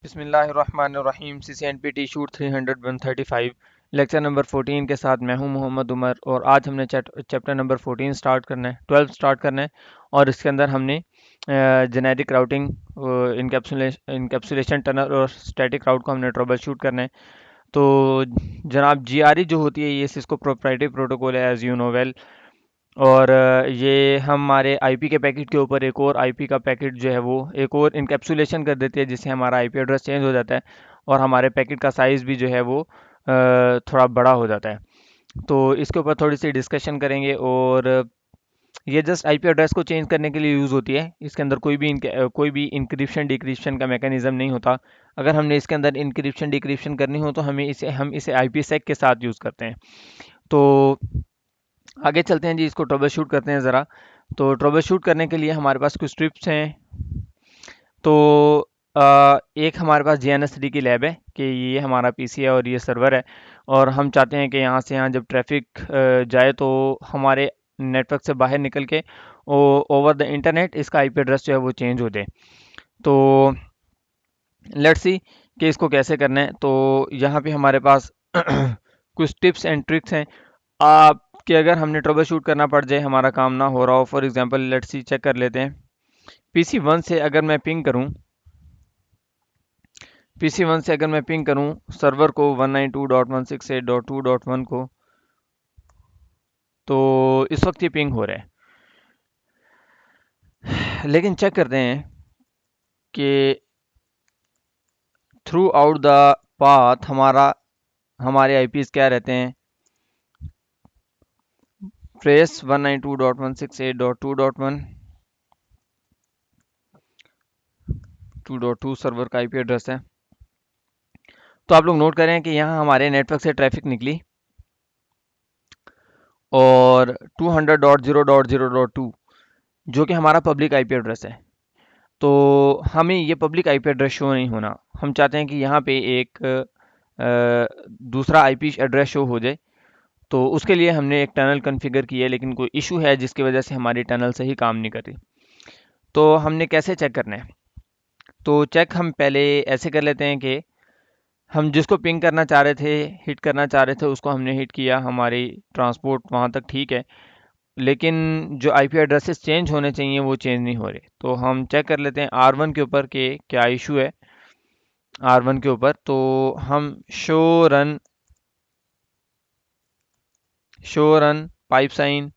बिस्मिल्लाहिर्रहमानिर्रहीम CCNP shoot 300 lecture number 14 के साथ मैं हूं मोहम्मद उमर और आज हमने चैप्टर नंबर 14 स्टार्ट करना है 12 स्टार्ट करना है और इसके अंदर हमने जेनेरिक राउटिंग इनकैप्सुलेशन टनल और स्टैटिक राउट को हमने ट्रबल शूट करना है। तो जनाब GRE जो होती है ये सिस्को प्रोप्राइटरी प्रोटोकॉल है एज यू नो वेल। और ये हमारे आईपी के पैकेट के ऊपर एक और आईपी का पैकेट जो है वो एक और इनकैप्सुलेशन कर देती है जिससे हमारा आईपी एड्रेस चेंज हो जाता है और हमारे पैकेट का साइज़ भी जो है वो थोड़ा बड़ा हो जाता है। तो इसके ऊपर थोड़ी सी डिस्कशन करेंगे और ये जस्ट आईपी एड्रेस को चेंज करने के लिए यूज़ होती है। इसके अंदर कोई भी इंक्रिप्शन डिक्रिप्शन का मैकेनिज्म नहीं होता। अगर हमने इसके अंदर इंक्रिप्शन डिक्रिप्शन करनी हो तो हम इसे आईपी सेक के साथ यूज़ करते हैं। तो आगे चलते हैं जी, इसको ट्रबल शूट करते हैं ज़रा। तो ट्रबल शूट करने के लिए हमारे पास कुछ ट्रिप्स हैं। तो एक हमारे पास GNS3 की लैब है कि ये हमारा पीसी है और ये सर्वर है और हम चाहते हैं कि यहाँ से यहाँ जब ट्रैफिक जाए तो हमारे नेटवर्क से बाहर निकल के ओवर द इंटरनेट इसका आईपी एड्रेस जो है वो चेंज हो जाए। तो लेट्स सी कि इसको कैसे करना है। तो यहाँ पे हमारे पास कुछ टिप्स एंड ट्रिक्स हैं आप कि अगर हमने ट्रबल शूट करना पड़ जाए, हमारा काम ना हो रहा हो। For example let's see check कर लेते हैं। PC1 से अगर मैं पिंग करूं, PC1 से अगर मैं पिंग करूं सर्वर को 192.168.2.1 को, तो इस वक्त ये पिंग हो रहा है। लेकिन चेक करते हैं कि थ्रू आउट द पाथ हमारे आईपीज क्या रहते हैं। ट्रेस 192.168.2.1 2.2 सर्वर का आईपी एड्रेस है। तो आप लोग नोट करें कि यहाँ हमारे नेटवर्क से ट्रैफिक निकली और 200.0.0.2 जो कि हमारा पब्लिक आईपी एड्रेस है। तो हमें ये पब्लिक आईपी एड्रेस शो नहीं होना। हम चाहते हैं कि यहाँ पे एक दूसरा आईपी एड्रेस शो हो जाए। तो उसके लिए हमने एक टनल कॉन्फ़िगर की है, लेकिन कोई इशू है जिसकी वजह से हमारी टनल सही काम नहीं कर रही। तो हमने कैसे चेक करना है? तो चेक हम पहले ऐसे कर लेते हैं कि हम जिसको पिंग करना चाह रहे थे, हिट करना चाह रहे थे, उसको हमने हिट किया, हमारी ट्रांसपोर्ट वहाँ तक ठीक है। लेकिन जो आईपी एड्रेसेस चेंज होने चाहिए वो चेंज नहीं हो रहे। तो हम चेक कर लेते हैं R1 के ऊपर कि क्या इशू है। R1 के ऊपर तो हम show run pipe sign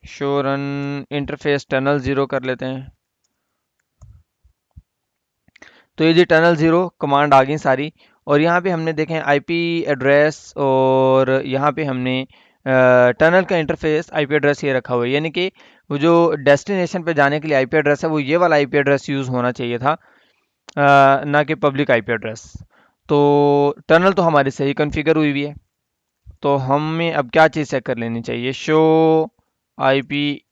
show run interface tunnel zero कर लेते हैं। तो ये जी टनल ज़ीरो कमांड आ गई सारी और यहाँ पे हमने देखें आईपी एड्रेस और यहाँ पे हमने टनल का इंटरफेस आईपी एड्रेस ये रखा हुआ है, यानी कि वो जो डेस्टिनेशन पे जाने के लिए आईपी एड्रेस है वो ये वाला आईपी एड्रेस यूज़ होना चाहिए था, ना कि पब्लिक आईपी एड्रेस। तो टनल तो हमारी सही कॉन्फ़िगर हुई है। तो हमें अब क्या चीज़ चेक कर लेनी चाहिए? शो आईपी,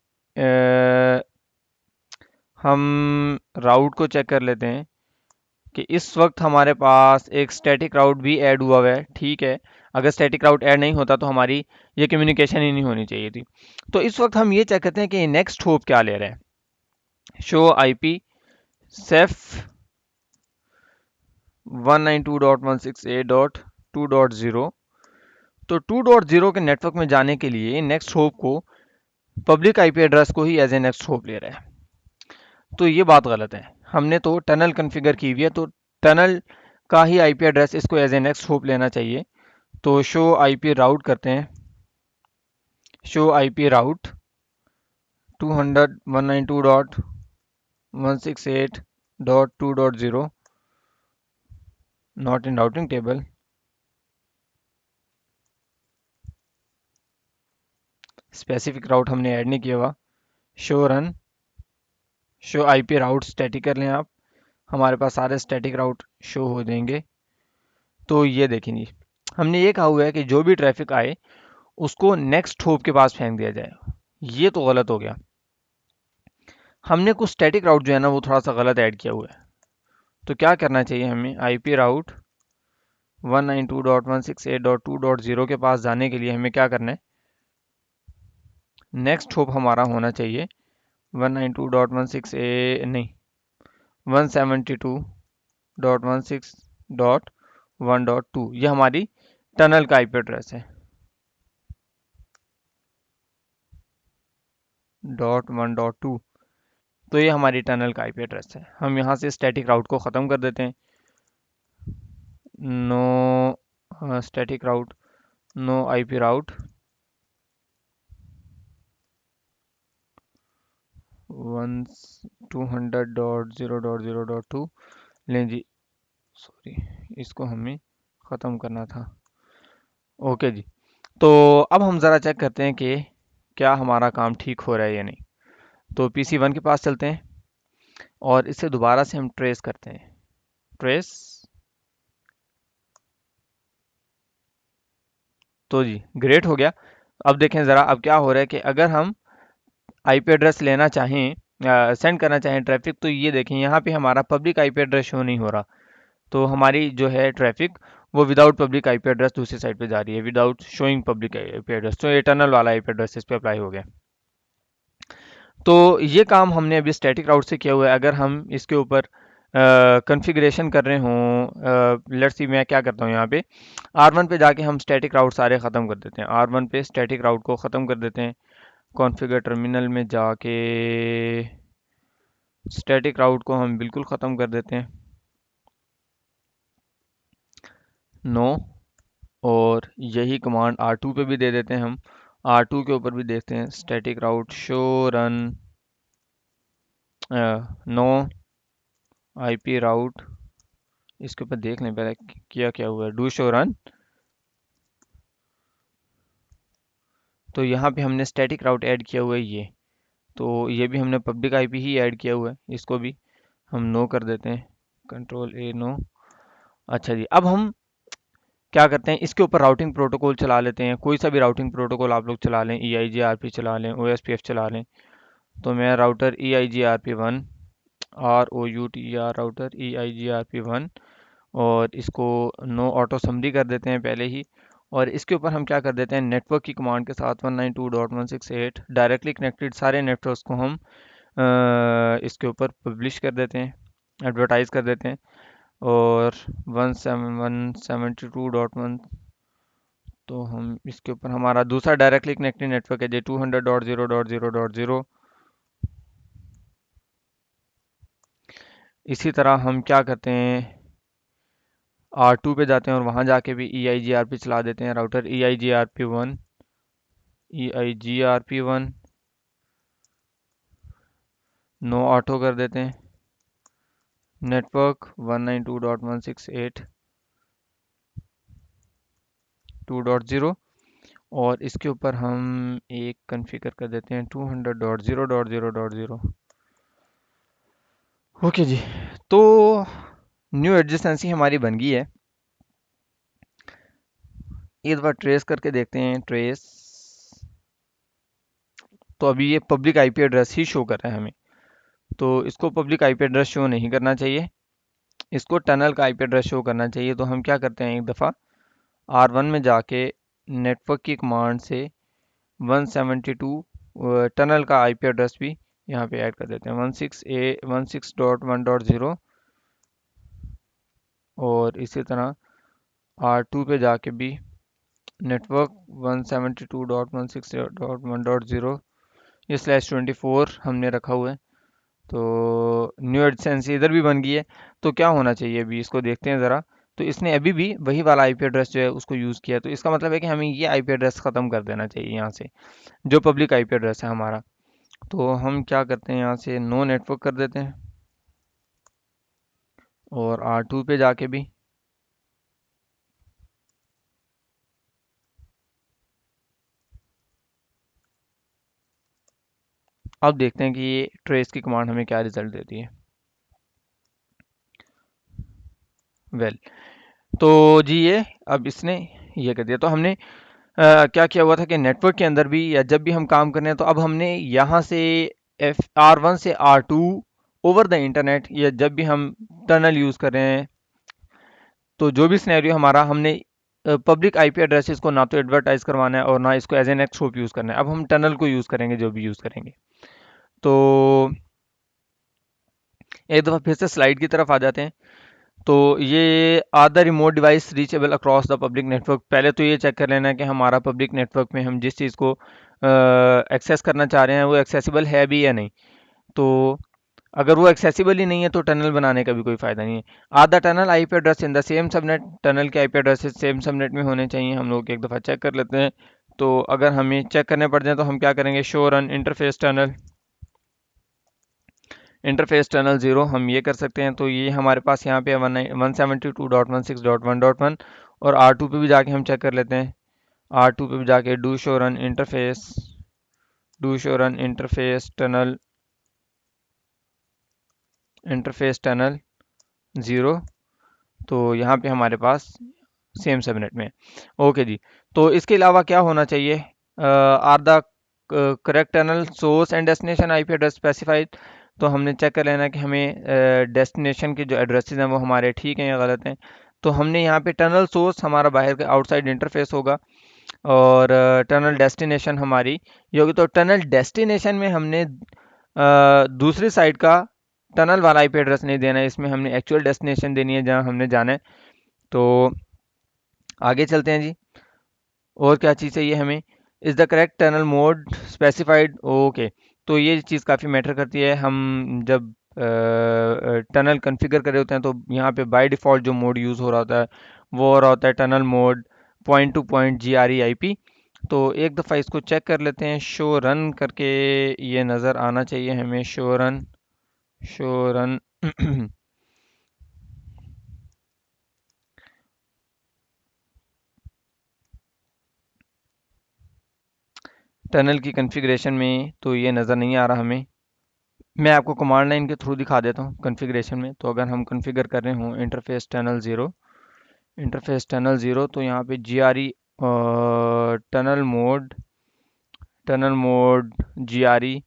हम राउट को चेक कर लेते हैं कि इस वक्त हमारे पास एक स्टैटिक राउट भी ऐड हुआ है। ठीक है, अगर स्टैटिक राउट ऐड नहीं होता तो हमारी ये कम्युनिकेशन ही नहीं होनी चाहिए थी। तो इस वक्त हम ये चेक करते हैं कि नेक्स्ट होप क्या ले रहा है। Show IP safe 192.168.2.0। तो 2.0 के नेटवर्क में जाने के लिए नेक्स्ट होप को पब्लिक आईपी एड्रेस को ही एज ए नेक्स्ट होप ले रहा है। तो ये बात गलत है। हमने तो टनल कॉन्फ़िगर की हुई है, तो टनल का ही आईपी एड्रेस इसको एज ए नेक्स्ट होप लेना चाहिए। तो शो आईपी राउट करते हैं। Show IP route 200.192.168.2.0 not in routing table. Specific route हमने ऐड नहीं किया हुआ। Show run show IP route static कर लें आप, हमारे पास सारे स्टैटिक राउट शो हो जाएंगे। तो ये देखें जी, हमने ये कहा हुआ है कि जो भी ट्रैफिक आए उसको नेक्स्ट होप के पास फेंक दिया जाए। ये तो गलत हो गया। हमने कुछ स्टैटिक राउट जो है ना वो थोड़ा सा गलत ऐड किया हुआ है। तो क्या करना चाहिए हमें? आईपी राउट 192.168.2.0 के पास जाने के लिए हमें क्या करना है? नेक्स्ट होप हमारा होना चाहिए 192.16 नहीं 172.16.1.2 ये हमारी टनल का आईपी एड्रेस है। .1.2 तो ये हमारी टनल का आईपी एड्रेस है। हम यहाँ से स्टैटिक राउट को ख़त्म कर देते हैं। नो स्टैटिक राउट, नो आईपी राउट 200.0.0.2 लें जी, सॉरी इसको हमें ख़त्म करना था। ओके जी, तो अब हम ज़रा चेक करते हैं कि क्या हमारा काम ठीक हो रहा है या नहीं। तो PC1 के पास चलते हैं और इसे दोबारा से हम ट्रेस करते हैं। ट्रेस, तो जी ग्रेट हो गया। अब देखें ज़रा अब क्या हो रहा है कि अगर हम आईपी एड्रेस लेना चाहें, सेंड करना चाहें ट्रैफिक, तो ये देखें यहाँ पे हमारा पब्लिक आईपी एड्रेस शो नहीं हो रहा। तो हमारी जो है ट्रैफिक वो विदाउट पब्लिक आईपी एड्रेस दूसरी साइड पे जा रही है, without showing public IP address. तो इटरनल वाला आईपी एड्रेस इस पे अप्लाई हो गया। तो ये काम हमने अभी स्टैटिक राउट से किया हुआ है। अगर हम इसके ऊपर कॉन्फ़िगरेशन कर रहे हों, लेट्स सी मैं क्या करता हूँ यहाँ पे R1 पे जाके हम स्टैटिक राउट सारे ख़त्म कर देते हैं। R1 पे स्टैटिक राउट को ख़त्म कर देते हैं। कॉन्फ़िगर टर्मिनल में जाके स्टैटिक राउट को हम बिल्कुल ख़त्म कर देते हैं। नो, और यही कमांड R2 पे भी दे देते हैं हम। R2 के ऊपर भी देखते हैं static route show run no IP route, इसके ऊपर देख लें पहले किया क्या हुआ है। डू शो रन, तो यहाँ पे हमने स्टैटिक राउट ऐड किया हुआ है ये, तो ये भी हमने पब्लिक आईपी ही ऐड किया हुआ है। इसको भी हम नो कर देते हैं, कंट्रोल A नो। अच्छा जी, अब हम क्या करते हैं, इसके ऊपर राउटिंग प्रोटोकॉल चला लेते हैं। कोई सा भी राउटिंग प्रोटोकॉल आप लोग चला लें, EIGRP चला लें, OSPF चला लें। तो मैं router EIGRP1 ROUTER router EIGRP1, और इसको नो ऑटो समरी कर देते हैं पहले ही। और इसके ऊपर हम क्या कर देते हैं, नेटवर्क की कमांड के साथ 192.168 डायरेक्टली कनेक्टेड सारे नेटवर्क्स को हम इसके ऊपर पब्लिश कर देते हैं, एडवर्टाइज कर देते हैं। और 172.1 तो हम इसके ऊपर हमारा दूसरा डायरेक्टली कनेक्टेड नेटवर्क है जो 200.0.0.0। इसी तरह हम क्या करते हैं, R2 पे जाते हैं और वहाँ जाके भी EIGRP चला देते हैं। राउटर EIGRP1 नो ऑटो कर देते हैं। नेटवर्क 192.168.2.0, और इसके ऊपर हम एक कॉन्फ़िगर कर देते हैं 200.0.0.0। ओके जी, तो न्यू एडजेसेंसी हमारी बन गई है। एक बार ट्रेस करके देखते हैं, ट्रेस, तो अभी ये पब्लिक आईपी एड्रेस ही शो कर रहा है हमें। तो इसको पब्लिक आईपी एड्रेस शो नहीं करना चाहिए, इसको टनल का आईपी एड्रेस शो करना चाहिए। तो हम क्या करते हैं, एक दफ़ा R1 में जाके नेटवर्क की कमांड से 172 टनल का आईपी एड्रेस भी यहाँ पे ऐड कर देते हैं, 16.1.0। और इसी तरह R2 पे जाके भी नेटवर्क 172.168.1.0, ये /24 हमने रखा हुआ है। तो न्यू एडसेंस इधर भी बन गई है। तो क्या होना चाहिए अभी इसको देखते हैं ज़रा। तो इसने अभी भी वही वाला आईपी एड्रेस जो है उसको यूज़ किया, तो इसका मतलब है कि हमें ये आईपी एड्रेस ख़त्म कर देना चाहिए यहाँ से, जो पब्लिक आईपी एड्रेस है हमारा। तो हम क्या करते हैं, यहाँ से नो नेटवर्क कर देते हैं और R2 पे जाके भी अब देखते हैं कि ये ट्रेस की कमांड हमें क्या रिजल्ट देती है। वेल तो जी ये अब इसने ये कर दिया। तो हमने क्या किया हुआ था कि नेटवर्क के अंदर भी या जब भी हम काम करने हैं, तो अब हमने यहाँ से R1 से R2 ओवर द इंटरनेट, या जब भी हम टनल यूज़ कर रहे हैं, तो जो भी सिनेरियो हमारा, हमने पब्लिक आईपी एड्रेसेस को ना तो एडवर्टाइज करवाना है और ना इसको एज एन एक्सहोप यूज़ करना है। अब हम टनल को यूज़ करेंगे जो भी यूज़ करेंगे। तो एक दफ़ा फिर से स्लाइड की तरफ आ जाते हैं। तो ये are the remote device reachable across the public network. पहले तो ये चेक कर लेना है कि हमारा पब्लिक नेटवर्क में हम जिस चीज़ को एक्सेस करना चाह रहे हैं वो एक्सेसिबल है भी या नहीं। तो अगर वो एक्सेसिबल ही नहीं है तो टनल बनाने का भी कोई फ़ायदा नहीं है। Are the tunnel IP address in the same subnet, tunnel के आईपी एड्रेस सेम सबनेट में होने चाहिए। हम लोग एक दफ़ा चेक कर लेते हैं। तो अगर हमें चेक करने पड़ जाए तो हम क्या करेंगे, show run interface tunnel, interface tunnel zero हम ये कर सकते हैं। तो ये हमारे पास यहाँ पे 172.168.1.1 और R2 पे भी जाके हम चेक कर लेते हैं। R2 पे भी जाके do show run interface tunnel zero. तो यहाँ पे हमारे पास सेम सबनेट में। ओके जी। तो इसके अलावा क्या होना चाहिए, are the correct tunnel source and destination IP address specified. तो हमने चेक कर लेना कि हमें डेस्टिनेशन के जो एड्रेसेस हैं वो हमारे ठीक हैं या गलत हैं। तो हमने यहाँ पे टनल सोर्स हमारा बाहर का आउटसाइड इंटरफेस होगा और टनल डेस्टिनेशन हमारी ये होगी। तो टनल डेस्टिनेशन में हमने दूसरी साइड का टनल वाला आईपी एड्रेस नहीं देना है, इसमें हमने एक्चुअल डेस्टिनेशन देनी है जहाँ हमने जाना है। तो आगे चलते हैं जी। और क्या चीज़ चाहिए हमें, is the correct tunnel mode specified. Okay, तो ये चीज़ काफ़ी मैटर करती है। हम जब टनल कॉन्फ़िगर कर रहे होते हैं तो यहाँ पे बाय डिफ़ॉल्ट जो मोड यूज़ हो रहा होता है वो हो रहा होता है tunnel mode point to point GRE IP। तो एक दफ़ा इसको चेक कर लेते हैं, शो रन करके ये नज़र आना चाहिए हमें, शो रन टनल की कॉन्फ़िगरेशन में तो ये नज़र नहीं आ रहा हमें। मैं आपको कमांड लाइन के थ्रू दिखा देता हूँ कॉन्फ़िगरेशन में। तो अगर हम कॉन्फ़िगर कर रहे हों इंटरफेस टनल ज़ीरो तो यहाँ पे GRE tunnel mode GRE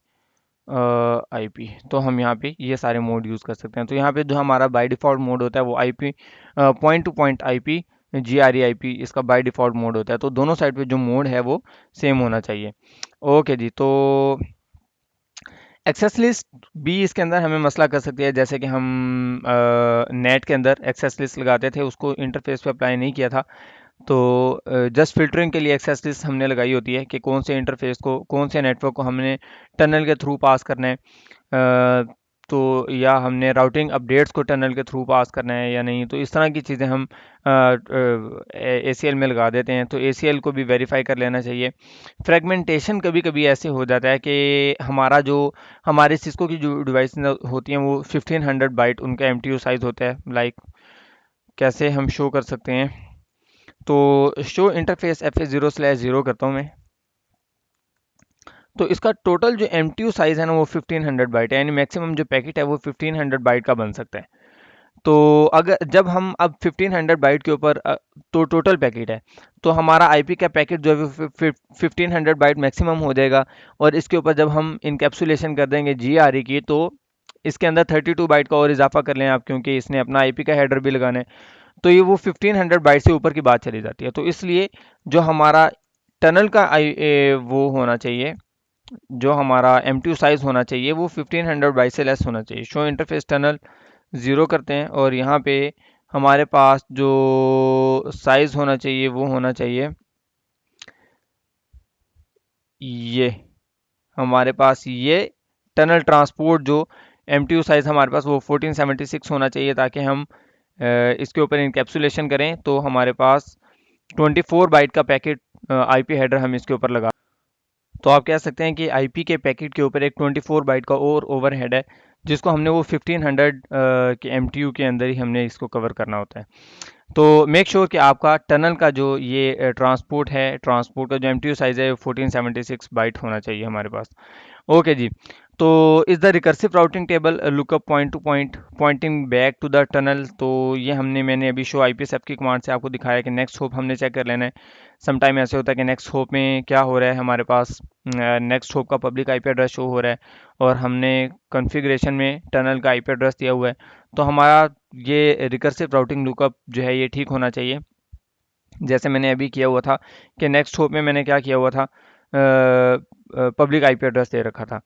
IP। तो हम यहाँ पे ये सारे मोड यूज़ कर सकते हैं। तो यहाँ पे जो हमारा बाय डिफ़ॉल्ट मोड होता है वो IP point to point IP GRE IP इसका बाय डिफ़ॉल्ट मोड होता है। तो दोनों साइड पे जो मोड है वो सेम होना चाहिए। ओके जी। तो एक्सेस लिस्ट भी इसके अंदर हमें मसला कर सकती है। जैसे कि हम नेट के अंदर एक्सेस लिस्ट लगाते थे, उसको इंटरफेस पे अप्लाई नहीं किया था। तो जस्ट फिल्टरिंग के लिए एक्सेस लिस्ट हमने लगाई होती है कि कौन से इंटरफेस को, कौन से नेटवर्क को हमने टनल के थ्रू पास करना है। तो या हमने राउटिंग अपडेट्स को टनल के थ्रू पास करना है या नहीं। तो इस तरह की चीज़ें हम ACL में लगा देते हैं। तो ACL को भी वेरीफाई कर लेना चाहिए। फ्रेगमेंटेशन कभी कभी ऐसे हो जाता है कि हमारे सिस्को की जो डिवाइस होती हैं वो 1500 बाइट उनका MTU साइज़ होता है। लाइक कैसे हम शो कर सकते हैं, तो शो इंटरफेस FA0/0 करता हूँ मैं। तो इसका टोटल जो MTU साइज़ है ना वो 1500 बाइट है, यानी मैक्सिमम जो पैकेट है वो 1500 बाइट का बन सकता है। तो अगर जब हम अब 1500 बाइट के ऊपर तो टोटल पैकेट है, तो हमारा IP का पैकेट जो है 1500 बाइट मैक्सिमम हो जाएगा। और इसके ऊपर जब हम इनकेप्सुलेशन कर देंगे GRE की, तो इसके अंदर 32 बाइट का और इजाफा कर लें आप, क्योंकि इसने अपना IP का हेडर भी लगाना है। तो ये वो 1500 बाइट से ऊपर की बात चली जाती है। तो इसलिए जो हमारा टनल का वो होना चाहिए, जो हमारा MTU साइज़ होना चाहिए वो 1500 बाइट से लेस होना चाहिए। शो इंटरफेस टनल ज़ीरो करते हैं और यहाँ पे हमारे पास जो साइज़ होना चाहिए वो होना चाहिए ये, हमारे पास ये टनल ट्रांसपोर्ट जो MTU साइज़ हमारे पास वो 1476 होना चाहिए, ताकि हम इसके ऊपर इनकेप्सुलेशन करें तो हमारे पास 24 बाइट का पैकेट IP हेडर हम इसके ऊपर लगा। तो आप कह सकते हैं कि IP के पैकेट के ऊपर एक 24 बाइट का और ओवरहेड है, जिसको हमने वो 1500 के MTU के अंदर ही हमने इसको कवर करना होता है। तो मेक श्योर कि आपका टनल का जो ये ट्रांसपोर्ट है, ट्रांसपोर्ट का जो MTU साइज़ है 1476 बाइट होना चाहिए हमारे पास। ओके जी। तो is the recursive routing table lookup point to point pointing back to the tunnel. तो ये मैंने अभी शो IPsec की कमांड से आपको दिखाया कि नेक्स्ट होप हमने चेक कर लेना है। समटाइम ऐसे होता है कि नेक्स्ट होप में क्या हो रहा है, हमारे पास नेक्स्ट होप का पब्लिक IP एड्रेस शो हो रहा है और हमने कॉन्फ़िगरेशन में टनल का IP एड्रेस दिया हुआ है। तो हमारा ये रिकर्सिव राउटिंग लुकअप जो है ये ठीक होना चाहिए, जैसे मैंने अभी किया हुआ था कि नेक्स्ट होप में मैंने क्या किया हुआ था, पब्लिक IP एड्रेस दे रखा था।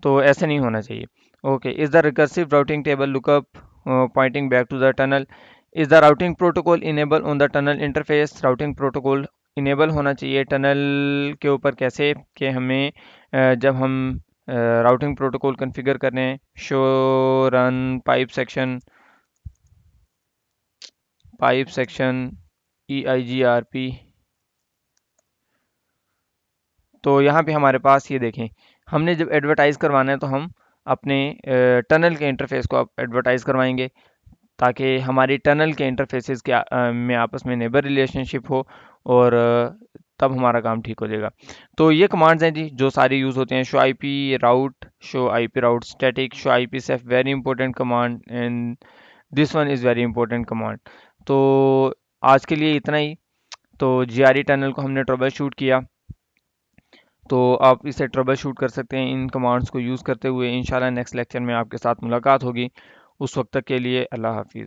तो ऐसे नहीं होना चाहिए। Okay, is the recursive routing table lookup pointing back to the tunnel? Is the routing protocol enable on the tunnel interface? Routing protocol enable होना चाहिए टनल के ऊपर कैसे कि हमें जब हम राउटिंग प्रोटोकॉल कॉन्फ़िगर करें show run pipe section EIGRP। तो यहाँ पे हमारे पास ये देखें, हमने जब एडवर्टाइज़ करवाना है तो हम अपने टनल के इंटरफेस को एडवर्टाइज़ करवाएंगे ताकि हमारी टनल के इंटरफेसेस के में आपस में नेबर रिलेशनशिप हो और तब हमारा काम ठीक हो जाएगा। तो ये कमांड्स हैं जी जो सारी यूज़ होते हैं। Show IP route static, show IP safe, very important command, and this one is very important command. तो आज के लिए इतना ही। तो जीआरई टनल को हमने ट्रबल शूट किया, तो आप इसे ट्रबल शूट कर सकते हैं इन कमांड्स को यूज़ करते हुए। इंशाल्लाह नेक्स्ट लेक्चर में आपके साथ मुलाकात होगी। उस वक्त तक के लिए अल्लाह हाफिज़।